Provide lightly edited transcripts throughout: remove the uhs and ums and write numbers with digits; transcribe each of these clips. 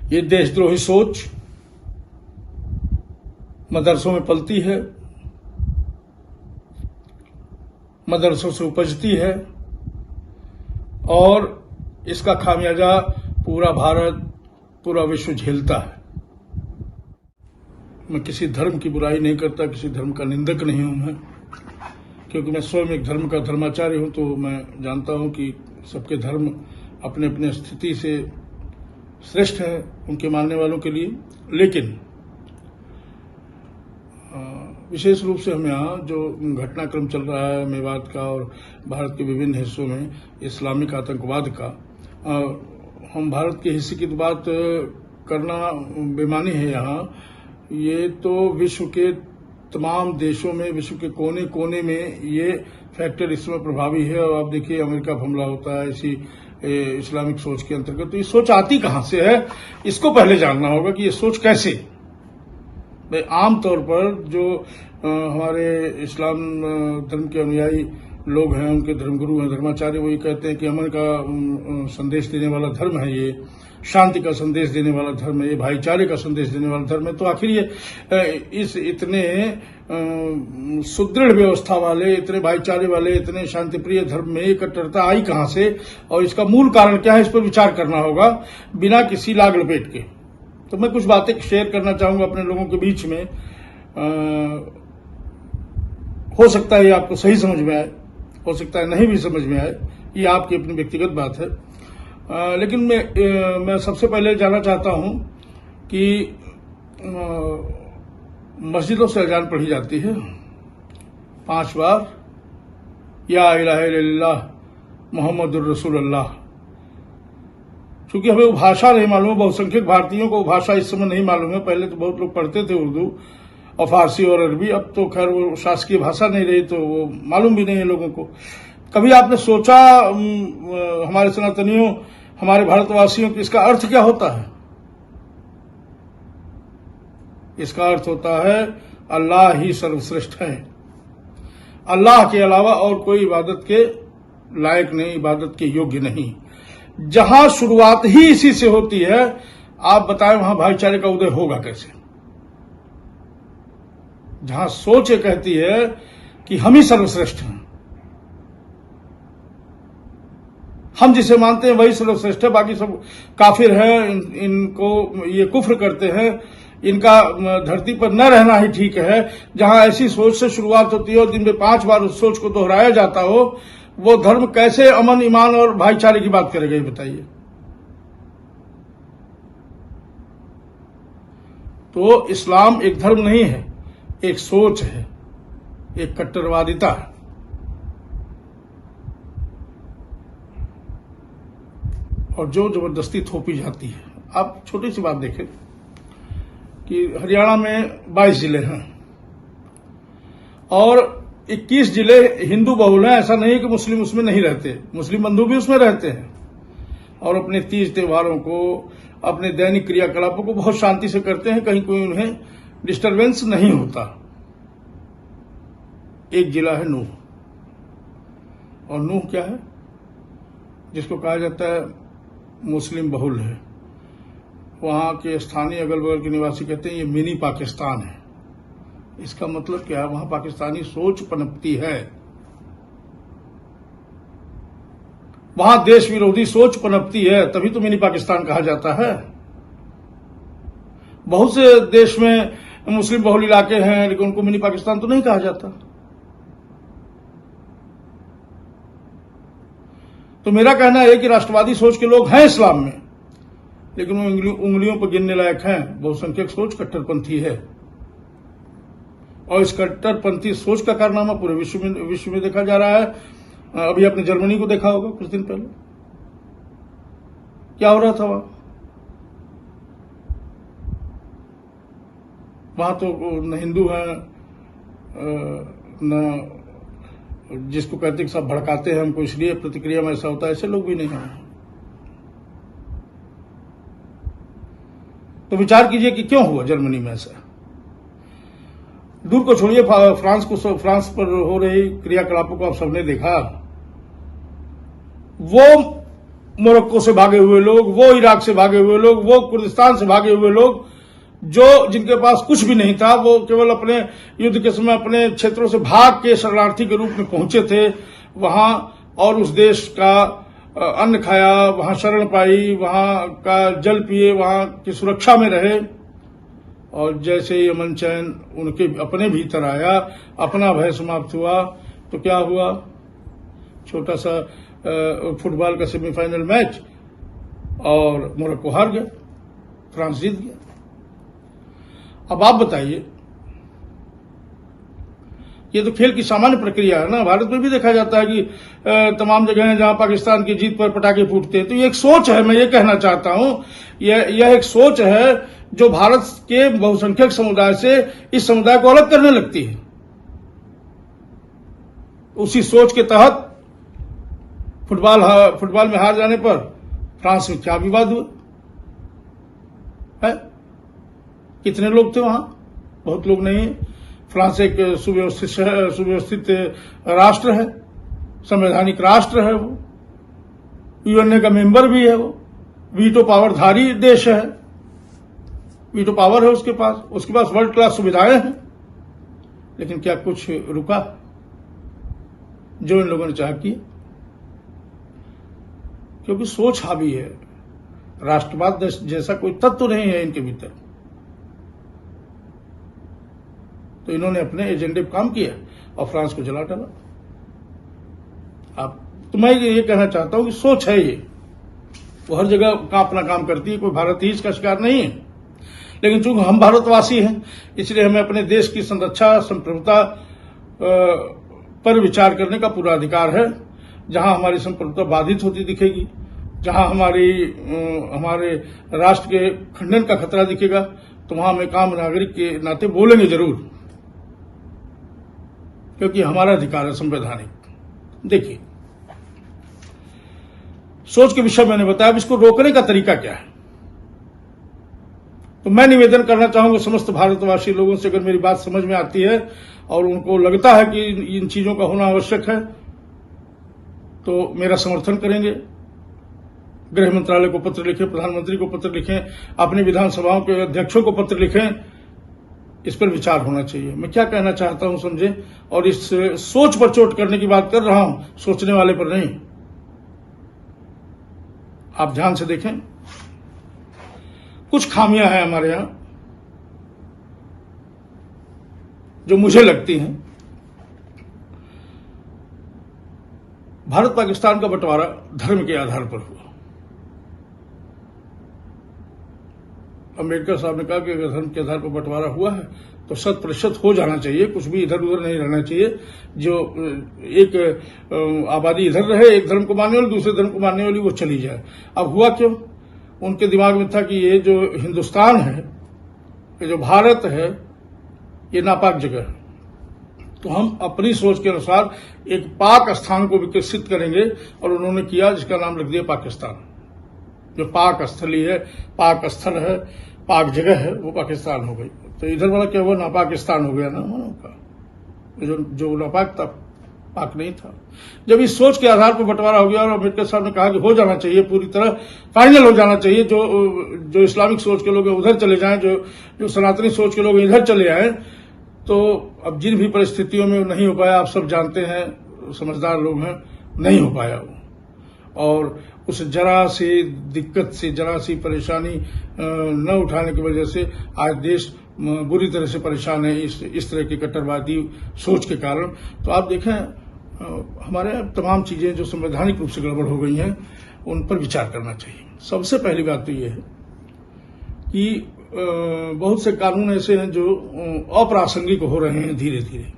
ये देशद्रोही सोच मदरसों में पलती है, मदरसों से उपजती है और इसका खामियाजा पूरा भारत, पूरा विश्व झेलता है। मैं किसी धर्म की बुराई नहीं करता, किसी धर्म का निंदक नहीं हूं मैं, क्योंकि मैं स्वयं एक धर्म का धर्माचार्य हूं, तो मैं जानता हूं कि सबके धर्म अपने अपने स्थिति से श्रेष्ठ है उनके मानने वालों के लिए। लेकिन विशेष रूप से हम यहाँ जो घटनाक्रम चल रहा है मेवात का और भारत के विभिन्न हिस्सों में इस्लामिक आतंकवाद का, हम भारत के हिस्से की तो बात करना बेमानी है। यहाँ ये तो विश्व के तमाम देशों में, विश्व के कोने कोने में ये फैक्टर इस समय प्रभावी है। और आप देखिए अमेरिका पर हमला होता है इसी इस्लामिक सोच के अंतर्गत। तो ये सोच आती कहां से है, इसको पहले जानना होगा कि ये सोच कैसे। आमतौर पर जो हमारे इस्लाम धर्म के अनुयायी लोग हैं, उनके धर्मगुरु हैं, धर्माचार्य, वो ये कहते हैं कि अमन का संदेश देने वाला धर्म है, ये शांति का संदेश देने वाला धर्म है, ये भाईचारे का संदेश देने वाला धर्म है। तो आखिर ये इस इतने सुदृढ़ व्यवस्था वाले, इतने भाईचारे वाले, इतने शांतिप्रिय धर्म में कट्टरता आई कहां से और इसका मूल कारण क्या है, इस पर विचार करना होगा बिना किसी लाग लपेट के। तो मैं कुछ बातें शेयर करना चाहूंगा अपने लोगों के बीच में। हो सकता है ये आपको सही समझ में आए, हो सकता है नहीं भी समझ में आए, ये आपकी अपनी व्यक्तिगत बात है। लेकिन मैं सबसे पहले जानना चाहता हूं कि मस्जिदों से अजान पढ़ी जाती है 5 बार, या इलाहा इल्लल्लाह मुहम्मदुर रसूलुल्लाह। चूंकि हमें वो भाषा नहीं मालूम है, बहुसंख्यक भारतीयों को वो भाषा इस समय नहीं मालूम है। पहले तो बहुत लोग पढ़ते थे उर्दू और फारसी और अरबी, अब तो खैर वो शासकीय भाषा नहीं रही, तो वो मालूम भी नहीं है लोगों को। कभी आपने सोचा हमारे सनातनियों, हमारे भारतवासियों की इसका अर्थ क्या होता है? इसका अर्थ होता है अल्लाह ही सर्वश्रेष्ठ है, अल्लाह के अलावा और कोई इबादत के लायक नहीं, इबादत के योग्य नहीं। जहां शुरुआत ही इसी से होती है, आप बताएं वहां भाईचारे का उदय होगा कैसे? जहां सोच ये कहती है कि हम ही सर्वश्रेष्ठ हैं, हम जिसे मानते हैं वही सर्वश्रेष्ठ है, बाकी सब काफिर हैं, इनको ये कुफ्र करते हैं, इनका धरती पर न रहना ही ठीक है। जहां ऐसी सोच से शुरुआत होती है और दिन में 5 बार उस सोच को दोहराया जाता हो, वो धर्म कैसे अमन, ईमान और भाईचारे की बात करेगा, ये बताइए। तो इस्लाम एक धर्म नहीं है, एक सोच है, एक कट्टरवादिता है। और जो जबरदस्ती थोपी जाती है। आप छोटी सी बात देखें कि हरियाणा में 22 जिले हैं और 21 जिले हिंदू बहुल हैं। ऐसा नहीं है कि मुस्लिम उसमें नहीं रहते, मुस्लिम बंधु भी उसमें रहते हैं और अपने तीज त्योहारों को, अपने दैनिक क्रियाकलापों को बहुत शांति से करते हैं, कहीं कोई उन्हें डिस्टरबेंस नहीं होता। एक जिला है नूह, और नूह क्या है? जिसको कहा जाता है मुस्लिम बहुल है। वहां के स्थानीय अगल बगल के निवासी कहते हैं ये मिनी पाकिस्तान है। इसका मतलब क्या है? वहां पाकिस्तानी सोच पनपती है, वहां देश विरोधी सोच पनपती है, तभी तो मिनी पाकिस्तान कहा जाता है। बहुत से देश में मुस्लिम बहुल इलाके हैं, लेकिन उनको मिनी पाकिस्तान तो नहीं कहा जाता। तो मेरा कहना है कि राष्ट्रवादी सोच के लोग हैं इस्लाम में, लेकिन वो उंगलियों पर गिनने लायक हैं। बहुसंख्यक सोच कट्टरपंथी है, और इस कट्टरपंथी सोच का कारनामा पूरे विश्व में देखा जा रहा है। अभी आपने जर्मनी को देखा होगा कुछ दिन पहले, क्या हो रहा था वहां तो न हिंदू हैं, न जिसको कहते हैं सब भड़काते हैं हमको, इसलिए प्रतिक्रिया में ऐसा होता है, ऐसे लोग भी नहीं हैं। तो विचार कीजिए कि क्यों हुआ जर्मनी में ऐसा। दूर को छोड़िए, फ्रांस पर हो रही क्रियाकलापों को आप सबने देखा। वो मोरक्को से भागे हुए लोग, वो इराक से भागे हुए लोग, वो कुर्दिस्तान से भागे हुए लोग, जो जिनके पास कुछ भी नहीं था, वो केवल अपने युद्ध के समय अपने क्षेत्रों से भाग के शरणार्थी के रूप में पहुंचे थे वहां, और उस देश का अन्न खाया, वहां शरण पाई, वहां का जल पिए, वहां की सुरक्षा में रहे, और जैसे ही अमन चैन उनके अपने भीतर आया, अपना भय समाप्त हुआ, तो क्या हुआ? छोटा सा फुटबॉल का सेमीफाइनल मैच और मोरक्को हार गया, फ्रांस जीत गया। अब आप बताइए, ये तो खेल की सामान्य प्रक्रिया है ना। भारत में भी देखा जाता है कि तमाम जगह हैं जहां पाकिस्तान की जीत पर पटाखे फूटते हैं। तो ये एक सोच है, मैं ये कहना चाहता हूं, यह एक सोच है जो भारत के बहुसंख्यक समुदाय से इस समुदाय को अलग करने लगती है। उसी सोच के तहत फुटबॉल में हार जाने पर फ्रांस में क्या विवाद हुआ है? कितने लोग थे वहां? बहुत लोग नहीं है। फ्रांस एक सुव्यवस्थित राष्ट्र है, संवैधानिक राष्ट्र है, वो यूएनए का मेंबर भी है, वो वीटो पावरधारी देश है, वीटो पावर है उसके पास वर्ल्ड क्लास सुविधाएं हैं। लेकिन क्या कुछ रुका जो इन लोगों ने चाह किया? क्योंकि सोच हावी है, राष्ट्रवाद जैसा कोई तत्व नहीं है इनके भीतर। तो इन्होंने अपने एजेंडे पर काम किया और फ्रांस को जला डाला। तो मैं ये कहना चाहता हूं कि सोच है ये, वो हर जगह का अपना काम करती है, कोई भारत ही इसका शिकार नहीं है। लेकिन चूंकि हम भारतवासी हैं, इसलिए हमें अपने देश की संरक्षा, संप्रभुता पर विचार करने का पूरा अधिकार है। जहां हमारी संप्रभुता बाधित होती दिखेगी, जहां हमारे राष्ट्र के खंडन का खतरा दिखेगा, तो वहां हम एक आम नागरिक के नाते बोलेंगे जरूर, क्योंकि हमारा अधिकार है संवैधानिक। देखिए, सोच के विषय मैंने बताया, अब इसको रोकने का तरीका क्या है? तो मैं निवेदन करना चाहूंगा समस्त भारतवासी लोगों से, अगर मेरी बात समझ में आती है और उनको लगता है कि इन चीजों का होना आवश्यक है, तो मेरा समर्थन करेंगे। गृह मंत्रालय को पत्र लिखें, प्रधानमंत्री को पत्र लिखें, अपनी विधानसभाओं के अध्यक्षों को पत्र लिखें। इस पर विचार होना चाहिए। मैं क्या कहना चाहता हूं समझे, और इस सोच पर चोट करने की बात कर रहा हूं, सोचने वाले पर नहीं। आप ध्यान से देखें, कुछ खामियां हैं हमारे यहां जो मुझे लगती हैं। भारत पाकिस्तान का बंटवारा धर्म के आधार पर हुआ। अम्बेडकर साहब ने कहा कि अगर धर्म के आधार पर बंटवारा हुआ है तो 100% हो जाना चाहिए, कुछ भी इधर उधर नहीं रहना चाहिए। जो एक आबादी इधर रहे, एक धर्म को मानने वाली, दूसरे धर्म को मानने वाली, वो चली जाए। अब हुआ क्यों? उनके दिमाग में था कि ये जो हिंदुस्तान है, ये जो भारत है, ये नापाक जगह है। तो हम अपनी सोच के अनुसार एक पाक स्थान को विकसित करेंगे, और उन्होंने किया, जिसका नाम रख दिया पाकिस्तान। जो पाक स्थली है, पाक स्थल है, पाक जगह है, वो पाकिस्तान हो गई। तो इधर वाला क्या हुआ? नापाकिस्तान हो गया ना का। जो नापाक था, पाक नहीं था। जब इस सोच के आधार पर बंटवारा हो गया और अम्बेडकर साहब ने कहा कि हो जाना चाहिए, पूरी तरह फाइनल हो जाना चाहिए, जो इस्लामिक सोच के लोग उधर चले जाएं, जो सनातनी सोच के लोग इधर चले आए, तो अब जिन भी परिस्थितियों में नहीं हो पाया, आप सब जानते हैं, समझदार लोग हैं, नहीं हो पाया वो। और उस जरा सी दिक्कत से, जरा सी परेशानी न उठाने की वजह से आज देश बुरी तरह से परेशान है इस तरह की कट्टरवादी सोच के कारण। तो आप देखें, हमारे तमाम चीजें जो संवैधानिक रूप से गड़बड़ हो गई हैं, उन पर विचार करना चाहिए। सबसे पहली बात तो ये है कि बहुत से कानून ऐसे हैं जो अप्रासंगिक हो रहे हैं धीरे धीरे।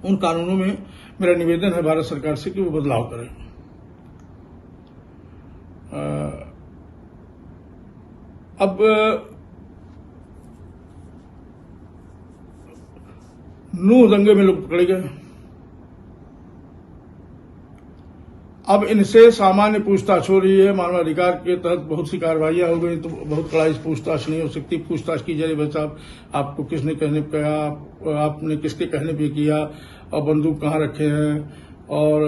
उन कानूनों में मेरा निवेदन है भारत सरकार से कि वो बदलाव करें। अब नूह दंगे में लोग पकड़े गए, अब इनसे सामान्य पूछताछ हो रही है। मानवाधिकार के तहत बहुत सी कार्रवाइयां हो गई, तो बहुत कड़ाई पूछताछ नहीं हो सकती। पूछताछ की जाए, भाई साहब आपको किसने कहने पे कहा, आपने किसके कहने पे किया, और बंदूक कहाँ रखे हैं, और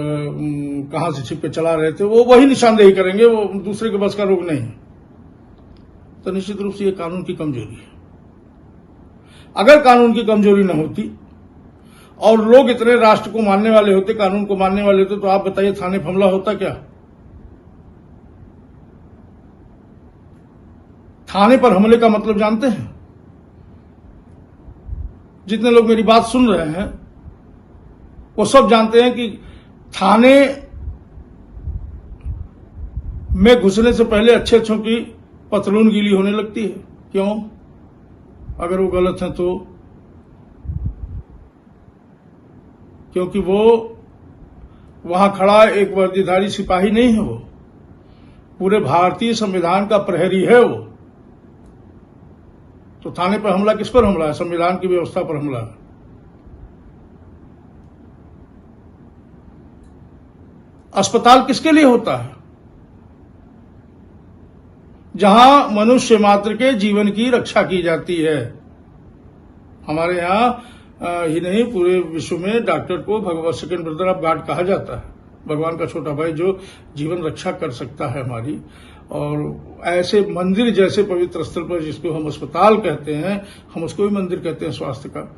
कहां से छिप के चला रहे थे, वो वही निशानदेही करेंगे, वो दूसरे के बस का रोग नहीं। तो निश्चित रूप से ये कानून की कमजोरी है। अगर कानून की कमजोरी न होती और लोग इतने राष्ट्र को मानने वाले होते, कानून को मानने वाले होते, तो आप बताइए थाने पर हमला होता क्या? थाने पर हमले का मतलब जानते हैं? जितने लोग मेरी बात सुन रहे हैं वो सब जानते हैं कि थाने में घुसने से पहले अच्छे अच्छों की पतलून गीली होने लगती है। क्यों? अगर वो गलत है तो क्योंकि वो वहां खड़ा एक वर्दीधारी सिपाही नहीं है, वो पूरे भारतीय संविधान का प्रहरी है वो। तो थाने पर हमला किस पर हमला है? संविधान की व्यवस्था पर हमला है। अस्पताल किसके लिए होता है? जहां मनुष्य मात्र के जीवन की रक्षा की जाती है। हमारे यहां ही नहीं, पूरे विश्व में डॉक्टर को भगवान सेकंड ब्रदर ऑफ गॉड कहा जाता है, भगवान का छोटा भाई जो जीवन रक्षा कर सकता है हमारी। और ऐसे मंदिर जैसे पवित्र स्थल पर, जिसको हम अस्पताल कहते हैं, हम उसको भी मंदिर कहते हैं स्वास्थ्य का,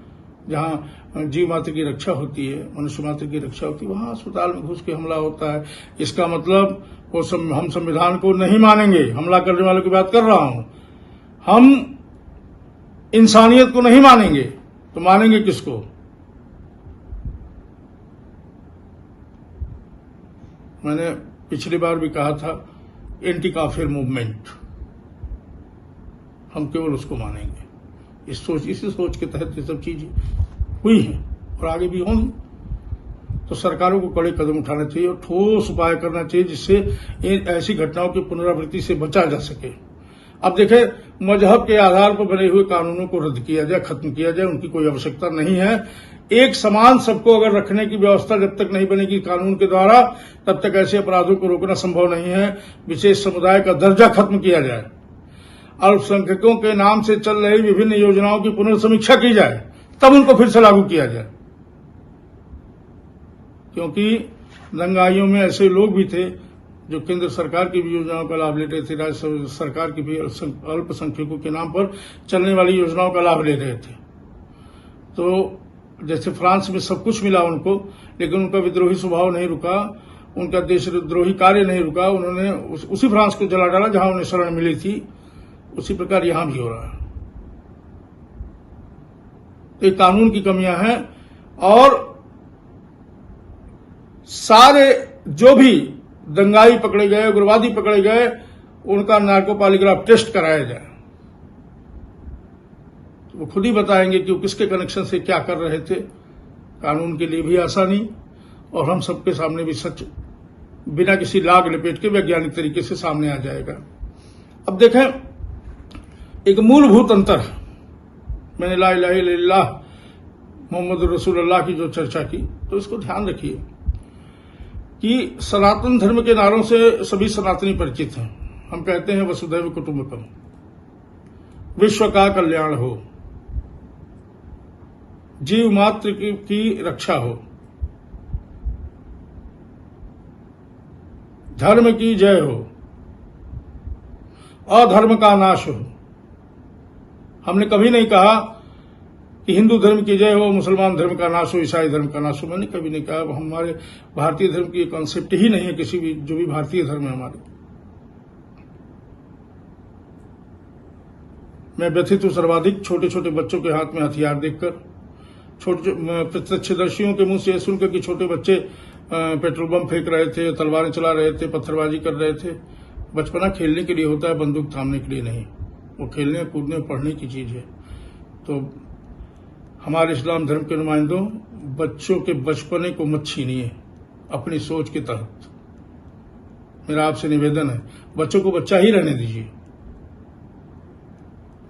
जहां जीव मात्र की रक्षा होती है, मनुष्य मात्र की रक्षा होती है, वहां अस्पताल में घुस के हमला होता है। इसका मतलब हम संविधान को नहीं मानेंगे। हमला करने वालों की बात कर रहा हूं। हम इंसानियत को नहीं मानेंगे तो मानेंगे किसको? मैंने पिछली बार भी कहा था, एंटी काफिर मूवमेंट, हम केवल उसको मानेंगे। इसी सोच के तहत ये सब चीजें हुई हैं और आगे भी होंगी। तो सरकारों को कड़े कदम उठाना चाहिए और ठोस उपाय करना चाहिए, जिससे ऐसी घटनाओं की पुनरावृत्ति से बचा जा सके। अब देखें, मजहब के आधार पर बने हुए कानूनों को रद्द किया जाए, खत्म किया जाए, उनकी कोई आवश्यकता नहीं है। एक समान सबको अगर रखने की व्यवस्था जब तक नहीं बनेगी कानून के द्वारा, तब तक ऐसे अपराधों को रोकना संभव नहीं है। विशेष समुदाय का दर्जा खत्म किया जाए, अल्पसंख्यकों के नाम से चल रही विभिन्न योजनाओं की पुनर्समीक्षा की जाए, तब उनको फिर से लागू किया जाए। क्योंकि दंगाइयों में ऐसे लोग भी थे जो केंद्र सरकार की भी योजनाओं का लाभ ले रहे थे, राज्य सरकार की भी अल्पसंख्यकों के नाम पर चलने वाली योजनाओं का लाभ ले रहे थे। तो जैसे फ्रांस में सब कुछ मिला उनको, लेकिन उनका विद्रोही स्वभाव नहीं रुका, उनका देशद्रोही कार्य नहीं रुका। उन्होंने उसी फ्रांस को जला डाला जहां उन्हें शरण मिली थी। उसी प्रकार यहां भी हो रहा है। तो ये कानून की कमियां हैं और सारे जो भी दंगाई पकड़े गए, उग्रवादी पकड़े गए, उनका नार्को पॉलीग्राफ टेस्ट कराया जाए। वो खुद ही बताएंगे कि वो किसके कनेक्शन से क्या कर रहे थे। कानून के लिए भी आसानी और हम सबके सामने भी सच बिना किसी लाग लपेट के वैज्ञानिक तरीके से सामने आ जाएगा। अब देखें, एक मूलभूत अंतर, मैंने ला इलाहा इल्लल्लाह मोहम्मद रसूलुल्लाह की जो चर्चा की, तो इसको ध्यान रखिए कि सनातन धर्म के नारों से सभी सनातनी परिचित हैं। हम कहते हैं वसुधैव कुटुंबकम, विश्व का कल्याण हो, जीव मात्र की रक्षा हो, धर्म की जय हो, अधर्म का नाश हो। हमने कभी नहीं कहा कि हिंदू धर्म की जय हो, मुसलमान धर्म का नाश हो, ईसाई धर्म का नाश हो। मैंने कभी नहीं कहा। हमारे भारतीय धर्म की कॉन्सेप्ट ही नहीं है किसी भी, जो भी भारतीय धर्म है हमारे। मैं व्यथित हूं सर्वाधिक छोटे छोटे बच्चों के हाथ में हथियार देखकर, प्रत्यक्षदर्शियों के मुंह से यह सुनकर कि छोटे बच्चे पेट्रोल बम फेंक रहे थे, तलवारें चला रहे थे, पत्थरबाजी कर रहे थे। बचपना खेलने के लिए होता है, बंदूक थामने के लिए नहीं। वो खेलने कूदने पढ़ने की चीज है। तो हमारे इस्लाम धर्म के नुमाइंदों, बच्चों के बचपने को मत छीनिए अपनी सोच के तहत। मेरा आपसे निवेदन है, बच्चों को बच्चा ही रहने दीजिए।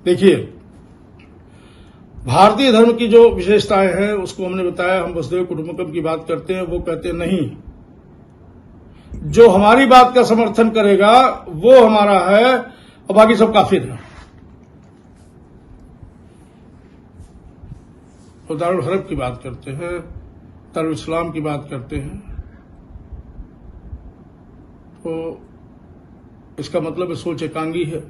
देखिए, भारतीय धर्म की जो विशेषताएं हैं उसको हमने बताया। हम वसुधैव कुटुंबकम की बात करते हैं, वो कहते हैं नहीं, जो हमारी बात का समर्थन करेगा वो हमारा है और बाकी सब काफिर है। तो दारुल हरब की बात करते हैं, दारुल इस्लाम की बात करते हैं। तो इसका मतलब है सोच एकांगी है।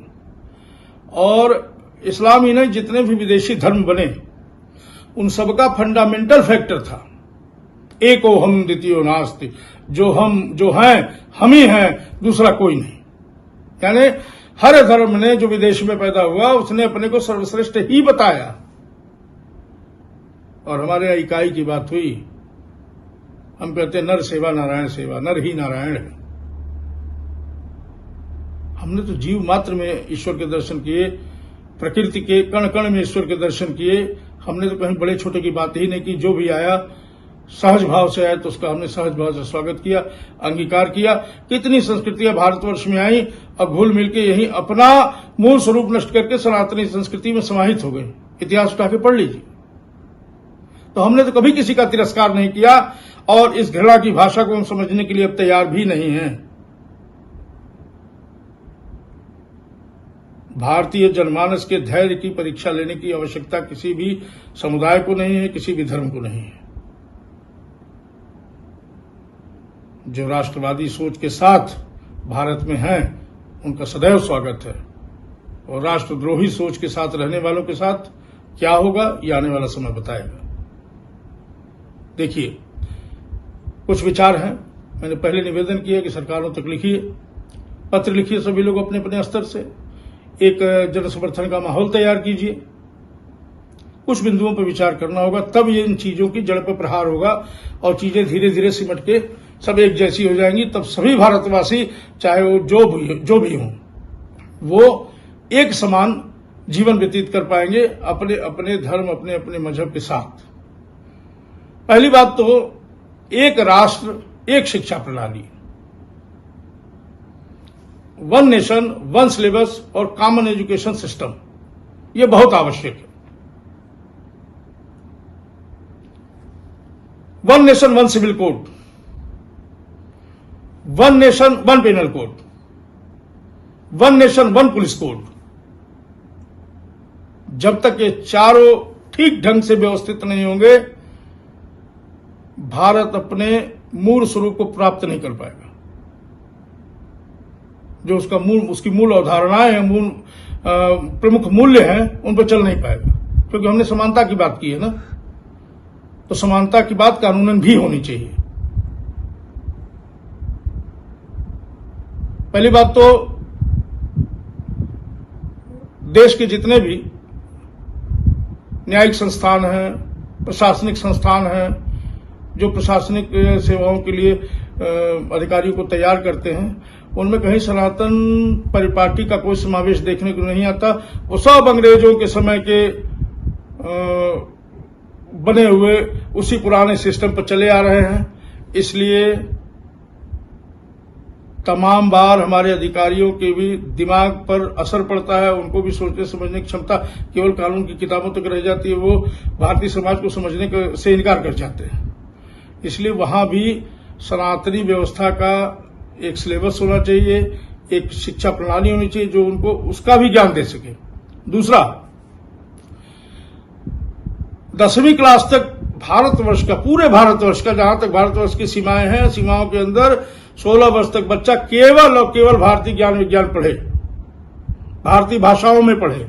और इस्लाम ही नहीं, जितने भी विदेशी धर्म बने उन सबका फंडामेंटल फैक्टर था एको हम द्वितीयो नास्ति, जो हैं हम ही हैं, दूसरा कोई नहीं। यानी हर धर्म ने जो विदेश में पैदा हुआ उसने अपने को सर्वश्रेष्ठ ही बताया। और हमारे यहाँ इकाई की बात हुई, हम कहते हैं नर सेवा नारायण सेवा, नर ही नारायण है। हमने तो जीव मात्र में ईश्वर के दर्शन किए, प्रकृति के कण कण में ईश्वर के दर्शन किए। हमने तो कहीं बड़े छोटे की बात ही नहीं की। जो भी आया सहज भाव से आया तो उसका हमने सहज भाव से स्वागत किया, अंगीकार किया। कितनी संस्कृतियां भारतवर्ष में आई और घुल मिल के यही अपना मूल स्वरूप नष्ट करके सनातनी संस्कृति में समाहित हो गए। इतिहास उठा के पढ़ लीजिए। तो हमने तो कभी किसी का तिरस्कार नहीं किया और इस घृणा की भाषा को हम समझने के लिए अब तैयार भी नहीं हैं। भारतीय जनमानस के धैर्य की परीक्षा लेने की आवश्यकता किसी भी समुदाय को नहीं है, किसी भी धर्म को नहीं है। जो राष्ट्रवादी सोच के साथ भारत में हैं उनका सदैव स्वागत है, और राष्ट्रद्रोही सोच के साथ रहने वालों के साथ क्या होगा ये आने वाला समय बताएगा। देखिए, कुछ विचार हैं। मैंने पहले निवेदन किया कि सरकारों तक लिखिए, पत्र लिखिए, सभी लोग अपने अपने स्तर से एक जन समर्थन का माहौल तैयार कीजिए। कुछ बिंदुओं पर विचार करना होगा, तब ये इन चीजों की जड़ पर प्रहार होगा और चीजें धीरे धीरे सिमट के सब एक जैसी हो जाएंगी। तब सभी भारतवासी, चाहे वो जो भी हों, वो एक समान जीवन व्यतीत कर पाएंगे अपने अपने धर्म, अपने अपने मजहब के साथ। पहली बात तो एक राष्ट्र एक शिक्षा प्रणाली, वन नेशन वन सिलेबस और कॉमन एजुकेशन सिस्टम, यह बहुत आवश्यक है। One nation one civil code, one nation one penal code, one nation one police code. जब तक ये चारों ठीक ढंग से व्यवस्थित नहीं होंगे, भारत अपने मूल स्वरूप को प्राप्त नहीं कर पाएगा। जो उसकी मूल अवधारणाएं हैं, मूल प्रमुख मूल्य हैं, उन पर चल नहीं पाएगा। क्योंकि हमने समानता की बात की है ना, तो समानता की बात कानूनन भी होनी चाहिए। पहली बात तो देश के जितने भी न्यायिक संस्थान हैं, प्रशासनिक संस्थान हैं, जो प्रशासनिक सेवाओं के लिए अधिकारियों को तैयार करते हैं, उनमें कहीं सनातन परिपाटी का कोई समावेश देखने को नहीं आता। वो सब अंग्रेजों के समय के बने हुए उसी पुराने सिस्टम पर चले आ रहे हैं। इसलिए तमाम बार हमारे अधिकारियों के भी दिमाग पर असर पड़ता है, उनको भी सोचने समझने की क्षमता केवल कानून की किताबों तक रह जाती है। वो भारतीय समाज को समझने से इनकार कर जाते हैं। इसलिए वहां भी सनातनी व्यवस्था का एक सिलेबस होना चाहिए, एक शिक्षा प्रणाली होनी चाहिए जो उनको उसका भी ज्ञान दे सके। दूसरा, 10वीं क्लास तक भारतवर्ष का, पूरे भारतवर्ष का, जहां तक भारतवर्ष की सीमाएं हैं, सीमाओं के अंदर 16 वर्ष तक बच्चा केवल और केवल भारतीय ज्ञान विज्ञान पढ़े, भारतीय भाषाओं में पढ़े,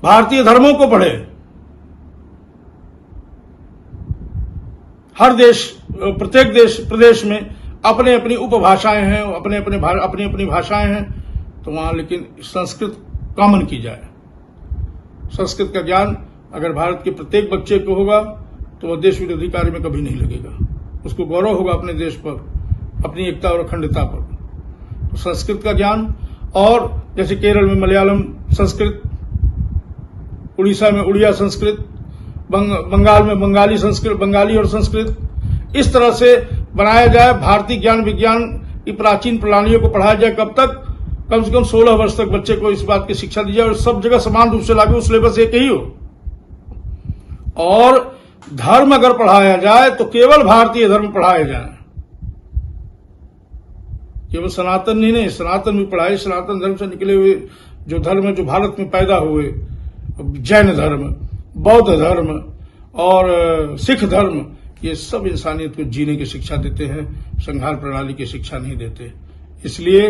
भारतीय धर्मों को पढ़े। हर देश, प्रत्येक प्रदेश में अपने अपनी उपभाषाएं हैं, अपनी अपनी भाषाएं हैं, तो वहां लेकिन संस्कृत कॉमन की जाए। संस्कृत का ज्ञान अगर भारत के प्रत्येक बच्चे को होगा तो वह देश विरोधी कार्य में कभी नहीं लगेगा। उसको गौरव होगा अपने देश पर, अपनी एकता और अखंडता पर। तो संस्कृत का ज्ञान, और जैसे केरल में मलयालम संस्कृत, उड़ीसा में उड़िया संस्कृत, बंगाल में बंगाली संस्कृत, बंगाली और संस्कृत, इस तरह से बनाया जाए। भारतीय ज्ञान विज्ञान की प्राचीन प्रणालियों को पढ़ाया जाए। कब तक? कम से कम 16 वर्ष तक बच्चे को इस बात की शिक्षा दी जाए और सब जगह समान रूप से लागू सिलेबस एक ही हो। और धर्म अगर पढ़ाया जाए तो केवल भारतीय धर्म पढ़ाए जाए, केवल सनातन ही नहीं, सनातन भी पढ़ाए। सनातन धर्म से निकले हुए जो धर्म है, जो भारत में पैदा हुए, जैन धर्म, बौद्ध धर्म और सिख धर्म, ये सब इंसानियत को जीने की शिक्षा देते हैं, संहार प्रणाली की शिक्षा नहीं देते। इसलिए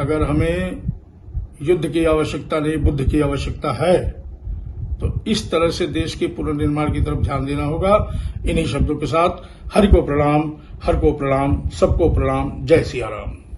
अगर हमें युद्ध की आवश्यकता नहीं, बुद्ध की आवश्यकता है, तो इस तरह से देश के पुनर्निर्माण की तरफ ध्यान देना होगा। इन्हीं शब्दों के साथ हरि को प्रणाम, हर को प्रणाम, सबको प्रणाम। जय सिया राम।